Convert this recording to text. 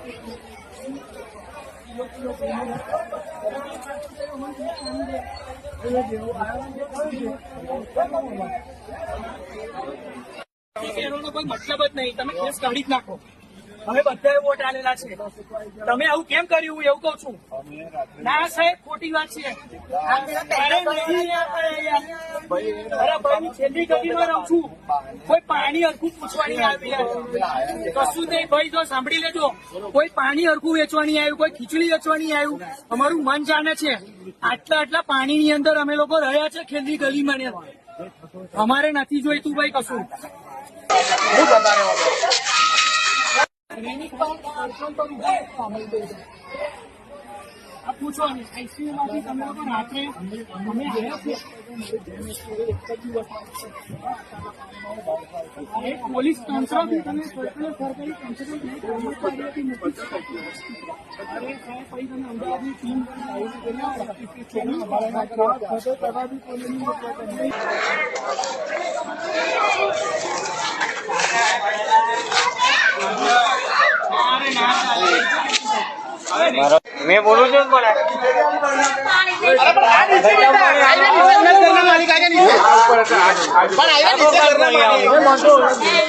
કોઈ મતલબ જ નહીં, તમે કેસ કાઢી જ નાખો. અમે બધાએ વોટ આલેલા છે, તમે આવું કેમ કર્યું એવું કઉ છું. ના સાહેબ, ખોટી વાત છે. છેલ્લી ગલીમાં રહું છું, કોઈ પાણી હરખું પૂછવાની આવ્યું કશું નહીં ભાઈ. જો સાંભળી લેજો, કોઈ પાણી હરખું વેચવાની આવ્યું, કોઈ ખીચડી વેચવાની આવ્યું. અમારું મન જાણે છે, આટલા પાણીની અંદર અમે લોકો રહ્યા છે છેલ્લી ગલીમાં. અમારે નથી જોઈતું ભાઈ કશું. આ પૂછવાની આઈસીયુ માંથી તમે લોકો રાત્રે અમે પોલીસ તંત્રથી તમે સરકારી તંત્રથી મૂકી શકો. અરે સાહેબ, પછી તમે અમદાવાદની ટીમ मैं बोलूँ जो